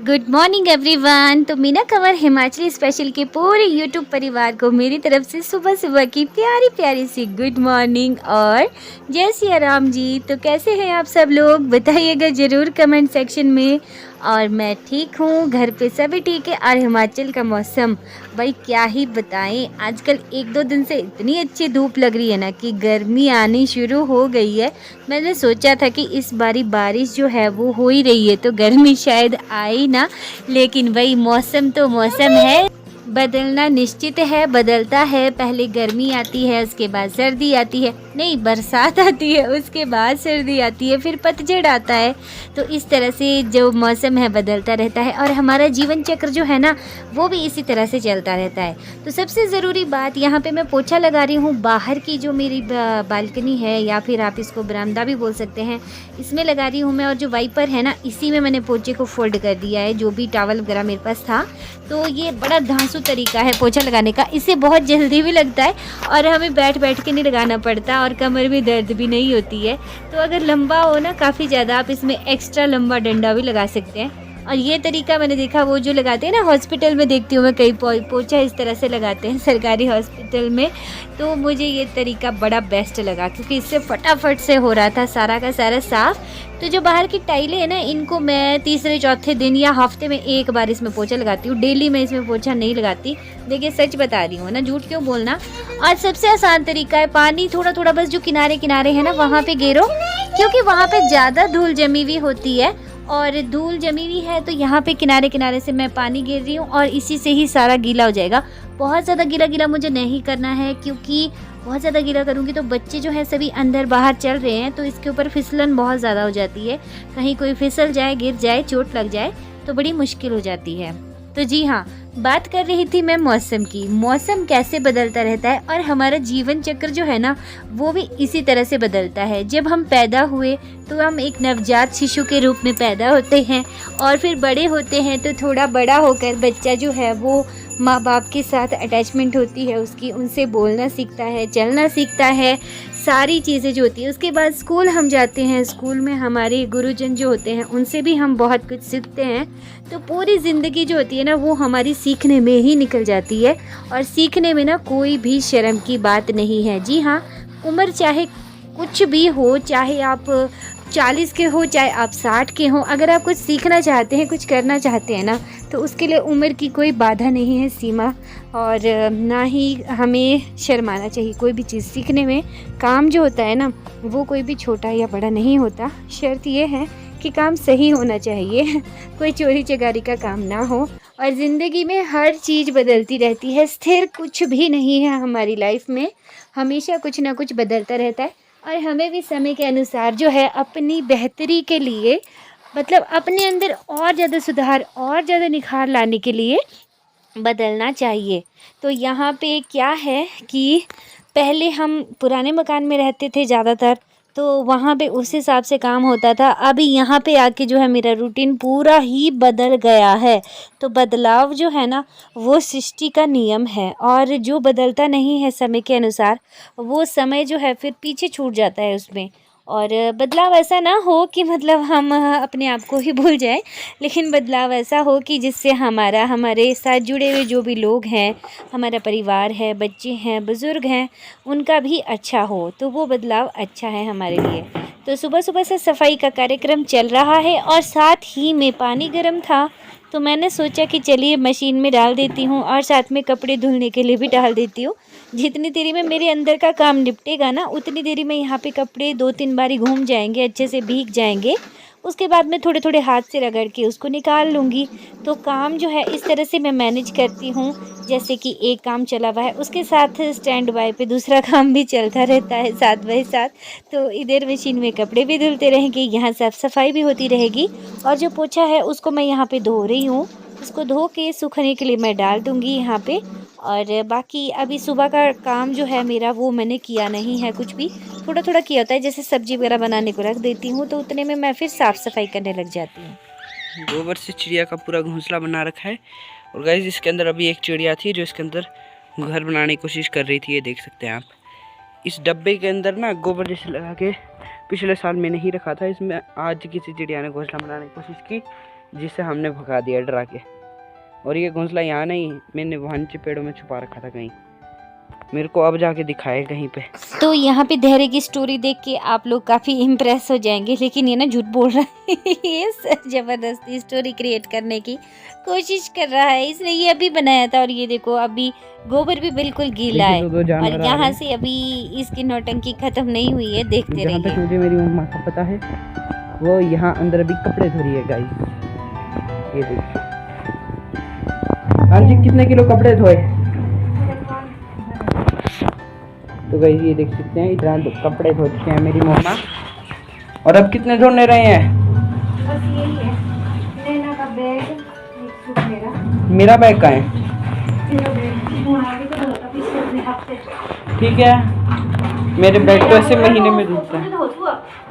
Good morning everyone. तो Meena Kanwar Himachali special के पूरे यूट्यूब परिवार को मेरी तरफ से सुबह सुबह की प्यारी प्यारी सी गुड मॉर्निंग और जय सिया राम जी। तो कैसे हैं आप सब लोग, बताइएगा ज़रूर कमेंट सेक्शन में। और मैं ठीक हूँ, घर पे सभी ठीक है। और हिमाचल का मौसम भाई क्या ही बताएं, आजकल एक दो दिन से इतनी अच्छी धूप लग रही है ना कि गर्मी आनी शुरू हो गई है। मैंने सोचा था कि इस बारी बारिश जो है वो हो ही रही है तो गर्मी शायद आए ना, लेकिन वही मौसम तो मौसम है, बदलना निश्चित है, बदलता है। पहले गर्मी आती है, उसके बाद सर्दी आती है, नहीं बरसात आती है, उसके बाद सर्दी आती है, फिर पतझड़ आता है। तो इस तरह से जो मौसम है बदलता रहता है और हमारा जीवन चक्र जो है ना वो भी इसी तरह से चलता रहता है। तो सबसे ज़रूरी बात, यहाँ पे मैं पोछा लगा रही हूँ, बाहर की जो मेरी बालकनी है या फिर आप इसको बरामदा भी बोल सकते हैं, इसमें लगा रही हूँ मैं। और जो वाइपर है ना, इसी में मैंने पोछे को फोल्ड कर दिया है, जो भी टॉवल वगैरह मेरे पास था। तो ये बड़ा धांसू तरीका है पोछा लगाने का, इससे बहुत जल्दी भी लगता है और हमें बैठ बैठ के नहीं लगाना पड़ता और कमर में दर्द भी नहीं होती है। तो अगर लंबा हो ना काफ़ी ज़्यादा, आप इसमें एक्स्ट्रा लंबा डंडा भी लगा सकते हैं। और ये तरीका मैंने देखा, वो जो लगाते हैं ना हॉस्पिटल में, देखती हूँ मैं कई पोछा इस तरह से लगाते हैं सरकारी हॉस्पिटल में। तो मुझे ये तरीका बड़ा बेस्ट लगा क्योंकि इससे फटाफट से हो रहा था सारा का सारा साफ़। तो जो बाहर की टाइलें हैं ना, इनको मैं तीसरे चौथे दिन या हफ्ते में एक बार इसमें पोछा लगाती हूँ, डेली मैं इसमें पोछा नहीं लगाती। देखिए सच बता रही हूँ ना, झूठ क्यों बोलना। और सबसे आसान तरीका है, पानी थोड़ा थोड़ा बस जो किनारे किनारे है ना वहाँ पे गेरो, क्योंकि वहाँ पे ज़्यादा धूल जमी हुई होती है। और धूल जमी हुई है तो यहाँ पे किनारे किनारे से मैं पानी गिर रही हूँ और इसी से ही सारा गीला हो जाएगा। बहुत ज़्यादा गीला गीला मुझे नहीं करना है, क्योंकि बहुत ज़्यादा गीला करूँगी तो बच्चे जो है सभी अंदर बाहर चल रहे हैं, तो इसके ऊपर फिसलन बहुत ज़्यादा हो जाती है। कहीं कोई फिसल जाए, गिर जाए, चोट लग जाए तो बड़ी मुश्किल हो जाती है। तो जी हाँ, बात कर रही थी मैं मौसम की। मौसम कैसे बदलता रहता है और हमारा जीवन चक्र जो है ना वो भी इसी तरह से बदलता है। जब हम पैदा हुए तो हम एक नवजात शिशु के रूप में पैदा होते हैं और फिर बड़े होते हैं तो थोड़ा बड़ा होकर बच्चा जो है वो माँ बाप के साथ अटैचमेंट होती है उसकी, उनसे बोलना सीखता है, चलना सीखता है, सारी चीज़ें जो होती है। उसके बाद स्कूल हम जाते हैं, स्कूल में हमारे गुरुजन जो होते हैं उनसे भी हम बहुत कुछ सीखते हैं। तो पूरी ज़िंदगी जो होती है ना वो हमारी सीखने में ही निकल जाती है और सीखने में ना कोई भी शर्म की बात नहीं है। जी हाँ, उम्र चाहे कुछ भी हो, चाहे आप 40 के हो चाहे आप 60 के हो, अगर आप कुछ सीखना चाहते हैं, कुछ करना चाहते हैं ना, तो उसके लिए उम्र की कोई बाधा नहीं है, सीमा। और ना ही हमें शर्माना चाहिए कोई भी चीज़ सीखने में। काम जो होता है ना वो कोई भी छोटा या बड़ा नहीं होता, शर्त ये है कि काम सही होना चाहिए कोई चोरी चकारी का काम ना हो। और ज़िंदगी में हर चीज़ बदलती रहती है, स्थिर कुछ भी नहीं है हमारी लाइफ में, हमेशा कुछ ना कुछ बदलता रहता है। और हमें भी समय के अनुसार जो है अपनी बेहतरी के लिए, मतलब अपने अंदर और ज़्यादा सुधार और ज़्यादा निखार लाने के लिए बदलना चाहिए। तो यहाँ पे क्या है कि पहले हम पुराने मकान में रहते थे ज़्यादातर, तो वहाँ पे उस हिसाब से काम होता था। अभी यहाँ पे आके जो है मेरा रूटीन पूरा ही बदल गया है। तो बदलाव जो है ना वो सृष्टि का नियम है और जो बदलता नहीं है समय के अनुसार, वो समय जो है फिर पीछे छूट जाता है उसमें। और बदलाव ऐसा ना हो कि मतलब हम अपने आप को ही भूल जाएं, लेकिन बदलाव ऐसा हो कि जिससे हमारे साथ जुड़े हुए जो भी लोग हैं, हमारा परिवार है, बच्चे हैं, बुज़ुर्ग हैं, उनका भी अच्छा हो, तो वो बदलाव अच्छा है हमारे लिए। तो सुबह सुबह से सफाई का कार्यक्रम चल रहा है और साथ ही में पानी गर्म था, तो मैंने सोचा कि चलिए मशीन में डाल देती हूँ और साथ में कपड़े धुलने के लिए भी डाल देती हूँ। जितनी देरी में मेरे अंदर का काम निपटेगा ना, उतनी देरी में यहाँ पे कपड़े 2-3 बारी घूम जाएंगे, अच्छे से भीग जाएंगे। उसके बाद में थोड़े थोड़े हाथ से रगड़ के उसको निकाल लूँगी। तो काम जो है इस तरह से मैं मैनेज करती हूँ, जैसे कि एक काम चला हुआ है उसके साथ स्टैंड बाय पे दूसरा काम भी चलता रहता है साथ बाय साथ। तो इधर मशीन में कपड़े भी धुलते रहेंगे, यहाँ साफ़ सफाई भी होती रहेगी। और जो पोछा है उसको मैं यहाँ पे धो रही हूँ, उसको धो के सूखने के लिए मैं डाल दूँगी यहाँ पे। और बाकी अभी सुबह का काम जो है मेरा वो मैंने किया नहीं है कुछ भी, थोड़ा थोड़ा किया होता है, जैसे सब्जी वगैरह बनाने को रख देती हूँ तो उतने में मैं फिर साफ़ सफाई करने लग जाती हूँ। गोबर से चिड़िया का पूरा घोंसला बना रखा है। और गाइस इसके अंदर अभी एक चिड़िया थी जो इसके अंदर घर बनाने की कोशिश कर रही थी, ये देख सकते हैं आप। इस डब्बे के अंदर ना गोबर जैसे लगा के पिछले साल मैंने ही रखा था, इसमें आज किसी चिड़िया ने घोंसला बनाने की कोशिश की। जिसे हमने भगा दिया डरा के। और ये घोंसला यहाँ नहीं, मैंने वहाँ नीचे पेड़ों में छुपा रखा था कहीं। मेरे को अब जाके दिखाए कहीं पे। तो यहाँ पे धैर्य की स्टोरी देख के आप लोग काफ़ी इम्प्रेस हो जाएंगे, लेकिन ये ना झूठ बोल रहा है। ये ज़बरदस्ती स्टोरी क्रिएट करने की कोशिश कर रहा है, इसलिए ये अभी बनाया था। और ये देखो अभी गोबर भी बिल्कुल गीला है, और यहाँ से अभी इसकी नौटंकी खत्म नहीं हुई है, देखते जहाँ तक रहिए। मुझे मेरी मम्मा का पता है, वो यहाँ अंदर अभी कपड़े धो रही है गाइस। ये देखिए। हाँ जी, कितने किलो कपड़े धोए? तो गाइस ये देख सकते हैं, इतना कपड़े धो चुके हैं मेरी मम्मा। और अब कितने धोने रहे हैं? बस यही है, नैना का बैग, एक सूट मेरा बैग कहाँ है? ठीक है, मेरे बैग तो ऐसे महीने में धुलता है।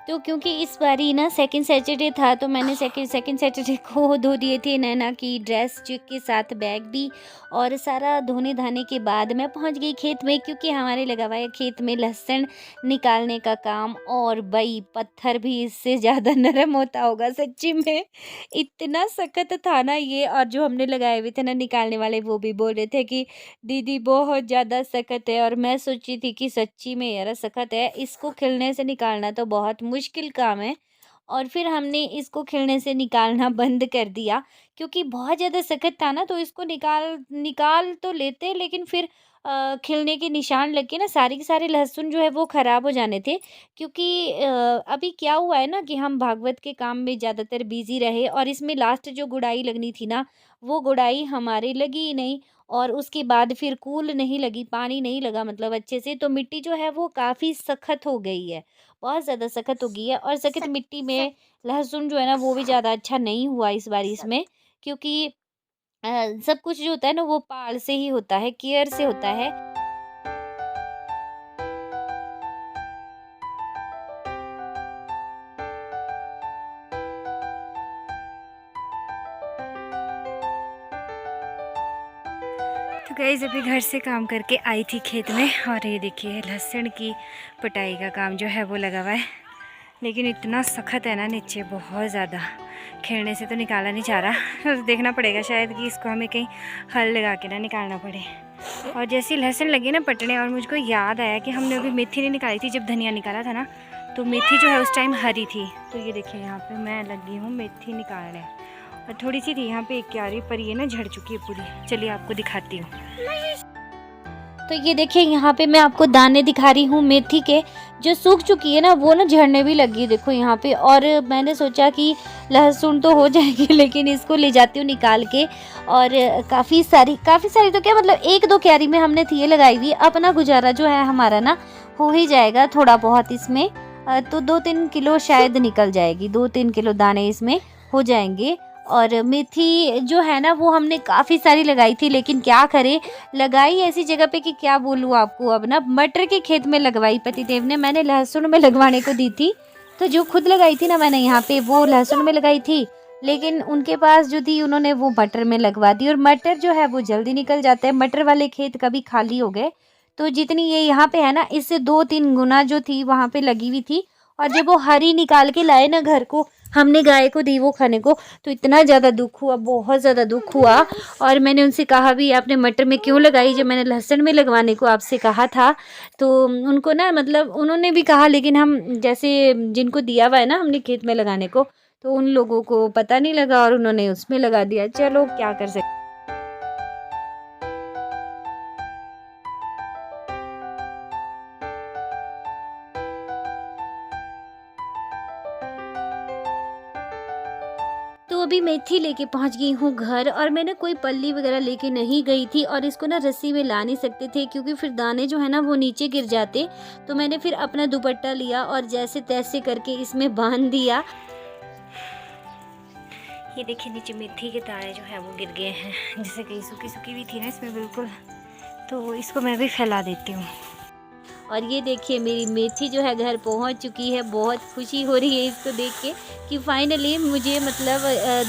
तो क्योंकि इस बारी ना सेकंड सैटरडे था, तो मैंने सेकंड सैटरडे को धो दिए थे नैना की ड्रेस के साथ बैग भी। और सारा धोने धाने के बाद मैं पहुंच गई खेत में, क्योंकि हमारे लगा हुआ है खेत में लहसुन निकालने का काम। और भाई पत्थर भी इससे ज़्यादा नरम होता होगा, सच्ची में इतना सख्त था ना ये। और जो हमने लगाए हुए थे ना निकालने वाले, वो भी बोल रहे थे कि दीदी बहुत ज़्यादा सख्त है। और मैं सोची थी कि सच्ची में यार सख्त है, इसको खिलने से निकालना तो बहुत मुश्किल काम है। और फिर हमने इसको खिलने से निकालना बंद कर दिया, क्योंकि बहुत ज़्यादा सख्त था ना। तो इसको निकाल निकाल तो लेते, लेकिन फिर खिलने के निशान लग के ना सारे के सारे लहसुन जो है वो ख़राब हो जाने थे। क्योंकि अभी क्या हुआ है ना कि हम भागवत के काम में ज़्यादातर बिज़ी रहे, और इसमें लास्ट जो गुड़ाई लगनी थी ना, वो गुड़ाई हमारी लगी ही नहीं। और उसके बाद फिर कूल नहीं लगी, पानी नहीं लगा मतलब अच्छे से, तो मिट्टी जो है वो काफ़ी सख्त हो गई है, बहुत ज़्यादा सख्त हो गई है। और सख्त मिट्टी में लहसुन जो है ना वो भी ज़्यादा अच्छा नहीं हुआ इस बार इसमें, क्योंकि सब कुछ जो होता है ना वो पाल से ही होता है, केयर से होता है। तो गाइस अभी घर से काम करके आई थी खेत में, और ये देखिए लहसुन की पिटाई का काम जो है वो लगा हुआ है। लेकिन इतना सख्त है ना नीचे, बहुत ज़्यादा, खेलने से तो निकाला नहीं जा रहा। तो देखना पड़ेगा शायद कि इसको हमें कहीं हल लगा के ना निकालना पड़े। और जैसे लहसुन लगी ना पटने, और मुझको याद आया कि हमने अभी मेथी नहीं निकाली थी, जब धनिया निकाला था ना, तो मेथी जो है उस टाइम हरी थी। तो ये देखिए यहाँ पे मैं लगी हूँ मेथी निकालने, और थोड़ी सी थी यहाँ पे एक क्यारी, पर ये ना झड़ चुकी है पूरी। चलिए आपको दिखाती हूँ। तो ये देखिए यहाँ पे मैं आपको दाने दिखा रही हूँ मेथी के, जो सूख चुकी है ना, वो ना झड़ने भी लगी, देखो यहाँ पे। और मैंने सोचा कि लहसुन तो हो जाएगी, लेकिन इसको ले जाती हूँ निकाल के। और काफ़ी सारी तो क्या मतलब एक दो क्यारी में हमने थी लगाई हुई, अपना गुजारा जो है हमारा ना हो ही जाएगा थोड़ा बहुत इसमें। तो 2-3 किलो शायद निकल जाएगी, 2-3 किलो दाने इसमें हो जाएंगे। और मेथी जो है ना वो हमने काफ़ी सारी लगाई थी, लेकिन क्या करें, लगाई ऐसी जगह पे कि क्या बोलूँ आपको। अब ना मटर के खेत में लगवाई पतिदेव ने, मैंने लहसुन में लगवाने को दी थी। तो जो खुद लगाई थी ना मैंने यहाँ पे, वो लहसुन में लगाई थी, लेकिन उनके पास जो थी उन्होंने वो मटर में लगवा दी। और मटर जो है वो जल्दी निकल जाता है, मटर वाले खेत कभी खाली हो गए। तो जितनी ये यहाँ पे है ना, इससे 2-3 गुना जो थी वहाँ पे लगी हुई थी। और जब वो हरी निकाल के लाए ना घर को, हमने गाय को दी वो खाने को, तो इतना ज़्यादा दुख हुआ, बहुत ज़्यादा दुख हुआ। और मैंने उनसे कहा भी आपने मटर में क्यों लगाई, जब मैंने लहसुन में लगवाने को आपसे कहा था। तो उनको ना मतलब उन्होंने भी कहा, लेकिन हम जैसे जिनको दिया हुआ है ना हमने खेत में लगाने को, तो उन लोगों को पता नहीं लगा और उन्होंने उसमें लगा दिया। चलो क्या कर सकते। तो अभी मेथी लेके पहुंच गई हूँ घर, और मैंने कोई पल्ली वगैरह लेके नहीं गई थी, और इसको ना रस्सी में ला नहीं सकते थे, क्योंकि फिर दाने जो है ना वो नीचे गिर जाते। तो मैंने फिर अपना दुपट्टा लिया और जैसे तैसे करके इसमें बांध दिया। ये देखिए नीचे मेथी के दाने जो है वो गिर गए हैं, जैसे कहीं सूखी सूखी भी थी ना इसमें बिल्कुल। तो इसको मैं भी फैला देती हूँ। और ये देखिए मेरी मेथी जो है घर पहुंच चुकी है, बहुत खुशी हो रही है इसको देख के कि फाइनली मुझे मतलब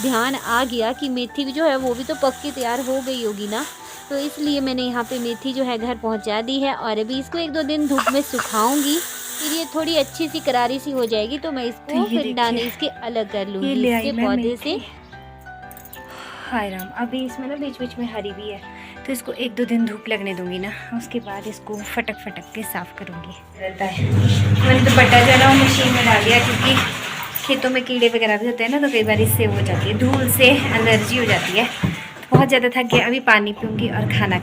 ध्यान आ गया कि मेथी जो है वो भी तो पक के तैयार हो गई होगी ना। तो इसलिए मैंने यहाँ पे मेथी जो है घर पहुंचा दी है, और अभी इसको 1-2 दिन धूप में सुखाऊंगी, फिर ये ये थोड़ी अच्छी सी करारी सी हो जाएगी तो मैं इसको तो ये फिर देखिए, दाने इसके अलग कर ये लूँगी ले आई इसके मैं पौधे मेथी। से। हाय राम, अभी इसमें ना बीच बीच में हरी भी है, तो इसको 1-2 दिन धूप लगने दूंगी ना, उसके बाद इसको फटक फटक के साफ़ करूँगी। रहता है, मैंने तो पट्टा जो है ना वो मशीन में डाल दिया, क्योंकि खेतों में कीड़े वगैरह भी होते हैं ना, तो कई बार इससे हो जाती है, धूल से एलर्जी हो जाती है। तो बहुत ज़्यादा थक गया, अभी पानी पीऊँगी और खाना।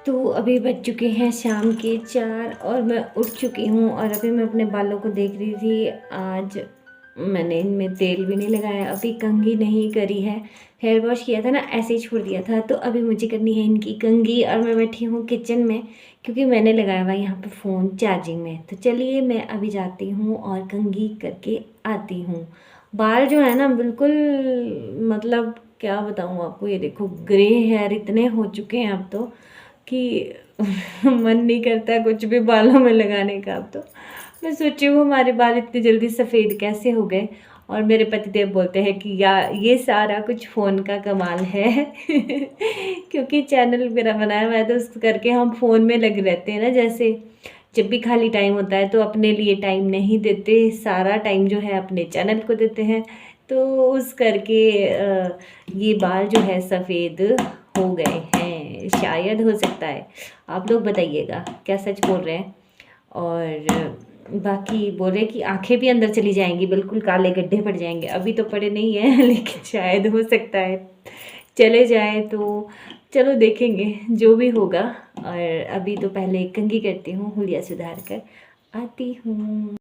तो अभी बज चुके हैं शाम के 4 और मैं उठ चुकी हूँ, और अभी मैं अपने बालों को देख रही थी। आज मैंने इनमें तेल भी नहीं लगाया, अभी कंघी नहीं करी है। हेयर वॉश किया था ना, ऐसे ही छोड़ दिया था, तो अभी मुझे करनी है इनकी कंघी। और मैं बैठी हूँ किचन में, क्योंकि मैंने लगाया हुआ यहाँ पे फ़ोन चार्जिंग में। तो चलिए मैं अभी जाती हूँ और कंघी करके आती हूँ। बाल जो है ना बिल्कुल, मतलब क्या बताऊँ आपको, ये देखो ग्रे हेयर इतने हो चुके हैं अब तो कि मन नहीं करता कुछ भी बालों में लगाने का। अब तो मैं सोची हूँ हमारे बाल इतनी जल्दी सफ़ेद कैसे हो गए, और मेरे पतिदेव बोलते हैं कि या ये सारा कुछ फ़ोन का कमाल है क्योंकि चैनल मेरा बनाया हुआ है, तो उसको करके हम फ़ोन में लगे रहते हैं ना। जैसे जब भी खाली टाइम होता है तो अपने लिए टाइम नहीं देते, सारा टाइम जो है अपने चैनल को देते हैं। तो उस करके ये बाल जो है सफ़ेद हो गए हैं, शायद, हो सकता है। आप लोग बताइएगा क्या सच बोल रहे हैं। और बाकी बोले कि आंखें भी अंदर चली जाएंगी, बिल्कुल काले गड्ढे पड़ जाएंगे। अभी तो पड़े नहीं हैं लेकिन शायद हो सकता है चले जाए, तो चलो देखेंगे जो भी होगा। और अभी तो पहले कंघी करती हूँ, हुलिया सुधार कर आती हूँ।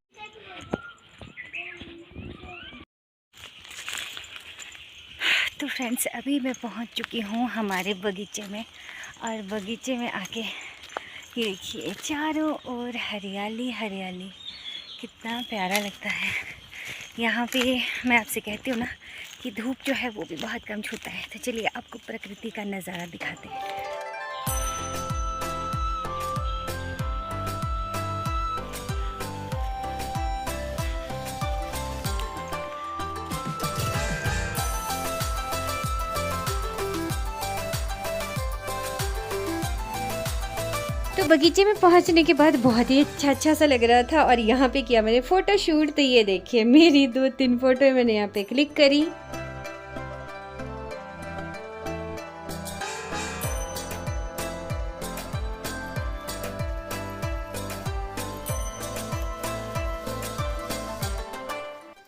तो फ्रेंड्स, अभी मैं पहुँच चुकी हूँ हमारे बगीचे में, और बगीचे में आके ये देखिए चारों ओर हरियाली हरियाली, कितना प्यारा लगता है यहाँ पे। मैं आपसे कहती हूँ ना कि धूप जो है वो भी बहुत कम छूता है। तो चलिए आपको प्रकृति का नज़ारा दिखाते हैं। तो बगीचे में पहुंचने के बाद बहुत ही अच्छा सा लग रहा था, और यहाँ पे किया मैंने फ़ोटो शूट। तो ये देखिए मेरी 2-3 फ़ोटो मैंने यहाँ पे क्लिक करी।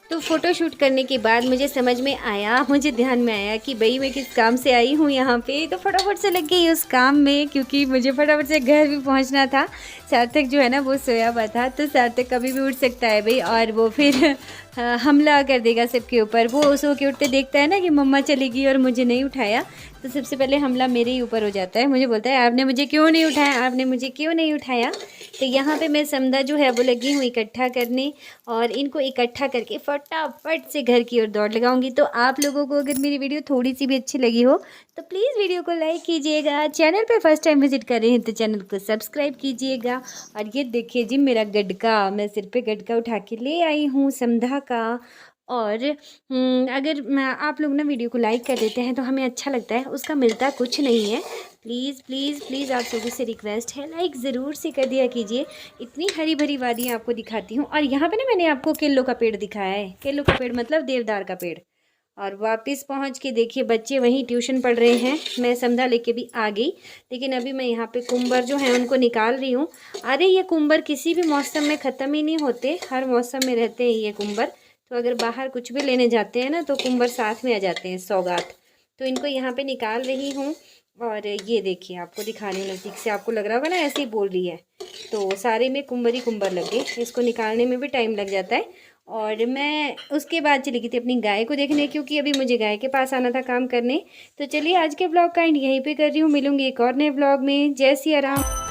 तो फ़ोटो शूट करने के बाद मुझे समझ में आया, मुझे ध्यान में आया कि भाई मैं किस काम से आई हूँ यहाँ पे। तो फटाफट से लग गई उस काम में, क्योंकि मुझे फटाफट से घर भी पहुँचना था। सार्थक जो है ना वो सोया हुआ था, तो सार्थक कभी भी उठ सकता है भाई, और वो फिर हमला कर देगा सबके ऊपर। वो सो के उठते देखता है ना कि मम्मा चली गई और मुझे नहीं उठाया, तो सबसे पहले हमला मेरे ही ऊपर हो जाता है। मुझे बोलता है आपने मुझे क्यों नहीं उठाया, आपने मुझे क्यों नहीं उठाया। तो यहाँ पे मैं समदा जो है वो लगी हूँ इकट्ठा करने, और इनको इकट्ठा करके फटाफट से घर की ओर दौड़ लगाऊंगी। तो आप लोगों को अगर मेरी वीडियो थोड़ी सी भी अच्छी लगी हो तो प्लीज़ वीडियो को लाइक कीजिएगा। चैनल पे फर्स्ट टाइम विजिट कर रहे हैं तो चैनल को सब्सक्राइब कीजिएगा। और ये देखिए जी मेरा गडका, मैं सिर पे गडका उठा के ले आई हूँ समधा का। और अगर मैं आप लोग ना वीडियो को लाइक कर देते हैं तो हमें अच्छा लगता है, उसका मिलता कुछ नहीं है। प्लीज़ प्लीज़ प्लीज़ आप लोगों से रिक्वेस्ट है, लाइक ज़रूर से कर दिया कीजिए। इतनी हरी भरी वादियाँ आपको दिखाती हूँ। और यहाँ पे ना मैंने आपको केलों का पेड़ दिखाया है, केलों का पेड़ मतलब देवदार का पेड़। और वापस पहुँच के देखिए बच्चे वहीं ट्यूशन पढ़ रहे हैं, मैं समझा लेके भी आ गई। लेकिन अभी मैं यहाँ पे कुंबर जो हैं उनको निकाल रही हूँ। अरे ये कुंबर किसी भी मौसम में ख़त्म ही नहीं होते, हर मौसम में रहते हैं ये कुंबर। तो अगर बाहर कुछ भी लेने जाते हैं ना तो कुंबर साथ में आ जाते हैं, सौगात। तो इनको यहाँ पे निकाल रही हूँ। और ये देखिए आपको दिखाने नज़दीक से, आपको लग रहा होगा ना ऐसे ही बोल रही है। तो सारे में कुंबर ही कुंबर लगे, इसको निकालने में भी टाइम लग जाता है। और मैं उसके बाद चली गई थी अपनी गाय को देखने, क्योंकि अभी मुझे गाय के पास आना था काम करने। तो चलिए आज के ब्लॉग का एंड यहीं पे कर रही हूँ, मिलूंगी एक और नए ब्लॉग में। जय सिया राम।